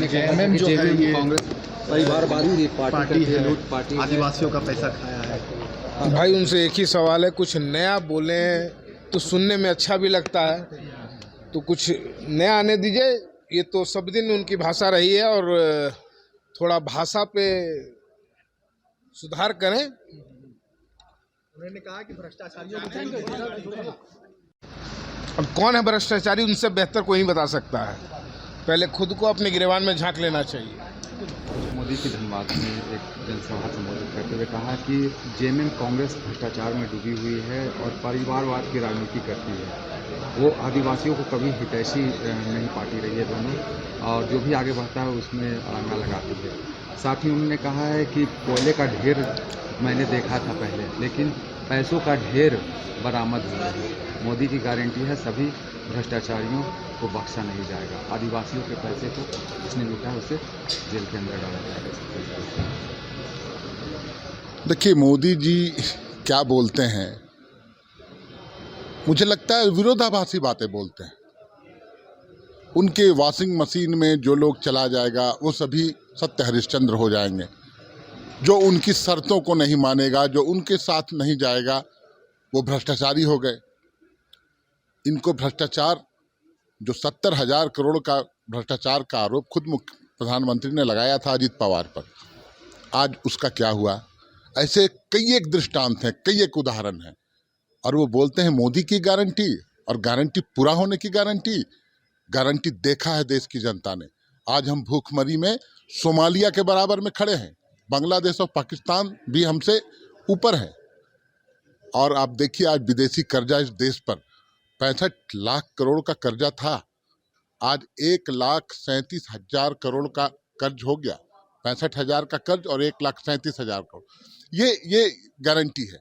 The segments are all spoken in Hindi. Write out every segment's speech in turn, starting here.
जेएमएम जो है ये कांग्रेस परिवारवादी पार्टी है, लूट पार्टी आदिवासियों का पैसा खाया है। भाई उनसे एक ही सवाल है, कुछ नया बोले तो सुनने में अच्छा भी लगता है, तो कुछ नया आने दीजिए। ये तो सब दिन उनकी भाषा रही है और थोड़ा भाषा पे सुधार करें। उन्होंने कहा कि भ्रष्टाचारियों को अब कौन है भ्रष्टाचारी, उनसे बेहतर कोई नहीं बता सकता है। पहले खुद को अपने गिरेबान में झांक लेना चाहिए। मोदी की धनबाद में एक जनसभा संबोधित करते हुए कहा कि जेएमएम कांग्रेस भ्रष्टाचार में डूबी हुई है और परिवारवाद की राजनीति करती है। वो आदिवासियों को कभी हितैषी नहीं पार्टी रही है दोनों, और जो भी आगे बढ़ता है उसमें अड़ंगा लगाती है। साथ ही उन्होंने कहा है कि कोयले का ढेर मैंने देखा था पहले, लेकिन पैसों का ढेर बरामद हुआ है। मोदी की गारंटी है सभी भ्रष्टाचारियों को बख्शा नहीं जाएगा। आदिवासियों के पैसे को जिसने लूटा है उसे जेल के अंदर डाला जाएगा। देखिए, मोदी जी क्या बोलते हैं, मुझे लगता है विरोधाभासी बातें बोलते हैं। उनके वॉशिंग मशीन में जो लोग चला जाएगा वो सभी सत्य हरिश्चंद्र हो जाएंगे। जो उनकी शर्तों को नहीं मानेगा, जो उनके साथ नहीं जाएगा, वो भ्रष्टाचारी हो गए। इनको भ्रष्टाचार, जो 70,000 करोड़ का भ्रष्टाचार का आरोप खुद मुख्य प्रधानमंत्री ने लगाया था अजीत पवार पर, आज उसका क्या हुआ? ऐसे कई एक दृष्टांत हैं, कई एक उदाहरण हैं। और वो बोलते हैं मोदी की गारंटी, और गारंटी पूरा होने की गारंटी देखा है देश की जनता ने। आज हम भूखमरी में सोमालिया के बराबर में खड़े हैं। बांग्लादेश और पाकिस्तान भी हमसे ऊपर है। और आप देखिए, आज विदेशी कर्जा इस देश पर 65 लाख करोड़ का कर्जा था, आज 1,37,000 करोड़ का कर्ज हो गया। 65,000 का कर्ज और 1,37,000 करोड़, ये गारंटी है।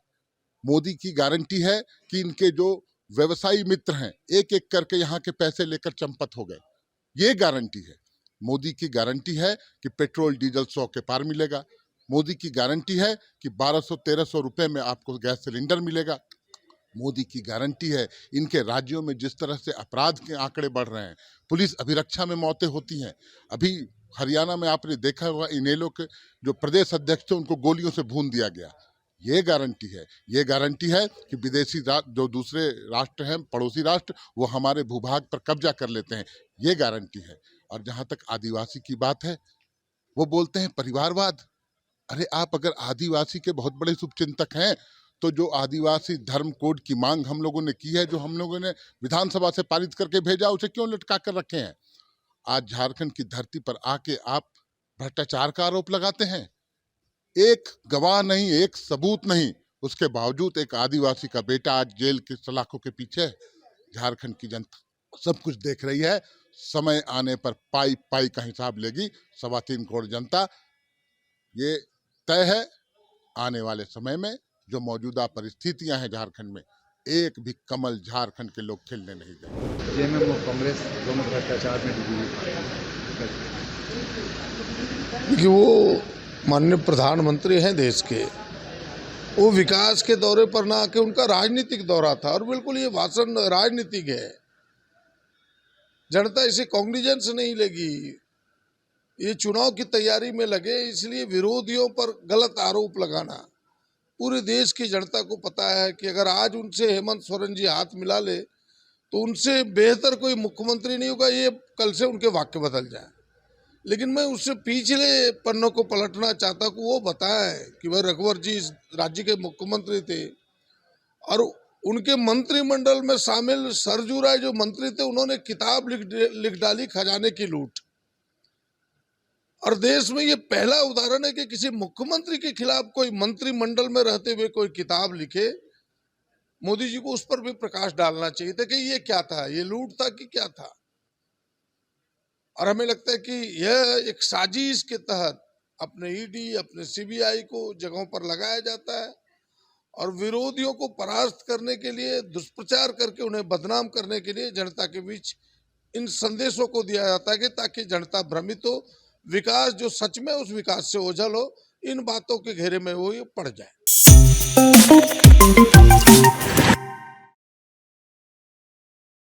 मोदी की गारंटी है कि इनके जो व्यवसायी मित्र हैं एक एक करके यहाँ के पैसे लेकर चंपत हो गए। ये गारंटी है। मोदी की गारंटी है कि पेट्रोल डीजल 100 के पार मिलेगा। मोदी की गारंटी है कि 1200-1300 रुपये में आपको गैस सिलेंडर मिलेगा। मोदी की गारंटी है, इनके राज्यों में जिस तरह से अपराध के आंकड़े बढ़ रहे हैं, पुलिस अभिरक्षा में मौतें होती हैं। अभी हरियाणा में आपने देखा होगा, इनेलो के जो प्रदेश अध्यक्ष थे उनको गोलियों से भून दिया गया। ये गारंटी है। ये गारंटी है कि विदेशी जो दूसरे राष्ट्र हैं, पड़ोसी राष्ट्र, वो हमारे भूभाग पर कब्जा कर लेते हैं। ये गारंटी है। और जहाँ तक आदिवासी की बात है, वो बोलते हैं परिवारवाद। अरे आप अगर आदिवासी के बहुत बड़े शुभचिंतक हैं तो जो आदिवासी धर्म कोड की मांग हम लोगों ने की है, जो हम लोगों ने विधानसभा से पारित करके भेजा, उसे क्यों लटका कर रखे हैं? आज झारखंड की धरती पर आके आप भ्रष्टाचार का आरोप लगाते हैं। एक गवाह नहीं, एक सबूत नहीं, उसके बावजूद एक आदिवासी का बेटा आज जेल की सलाखों के पीछे है। झारखंड की जनता सब कुछ देख रही है। समय आने पर पाई पाई का हिसाब लेगी 3.25 करोड़ जनता। ये तय है, आने वाले समय में जो मौजूदा परिस्थितियां हैं झारखंड में, एक भी कमल झारखंड के लोग खिलने नहीं देंगे। जेएमएम और कांग्रेस दोनों भ्रष्टाचार में डूबी हुई कि वो माननीय प्रधानमंत्री हैं देश के, वो विकास के दौरे पर ना आके उनका राजनीतिक दौरा था। और बिल्कुल ये भाषण राजनीतिक है। जनता इसे कॉग्निजेंस नहीं लेगी। ये चुनाव की तैयारी में लगे, इसलिए विरोधियों पर गलत आरोप लगाना। पूरे देश की जनता को पता है कि अगर आज उनसे हेमंत सोरेन जी हाथ मिला ले तो उनसे बेहतर कोई मुख्यमंत्री नहीं होगा। ये कल से उनके वाक्य बदल जाए। लेकिन मैं उससे पिछले पन्नों को पलटना चाहता हूँ। वो बताएं कि भाई रघुवर जी इस राज्य के मुख्यमंत्री थे और उनके मंत्रिमंडल में शामिल सरजू राय जो मंत्री थे, उन्होंने किताब लिख डाली खजाने की लूट। और देश में ये पहला उदाहरण है कि किसी मुख्यमंत्री के खिलाफ कोई मंत्रिमंडल में रहते हुए कोई किताब लिखे। मोदी जी को उस पर भी प्रकाश डालना चाहिए था कि ये क्या था, ये लूट था कि क्या था। और हमें लगता है कि यह एक साजिश के तहत अपने ईडी, अपने सीबीआई को जगहों पर लगाया जाता है और विरोधियों को परास्त करने के लिए, दुष्प्रचार करके उन्हें बदनाम करने के लिए जनता के बीच इन संदेशों को दिया जाता है कि ताकि जनता भ्रमित हो। विकास जो सच में उस विकास से ओझल हो, इन बातों के घेरे में वो पड़ जाए।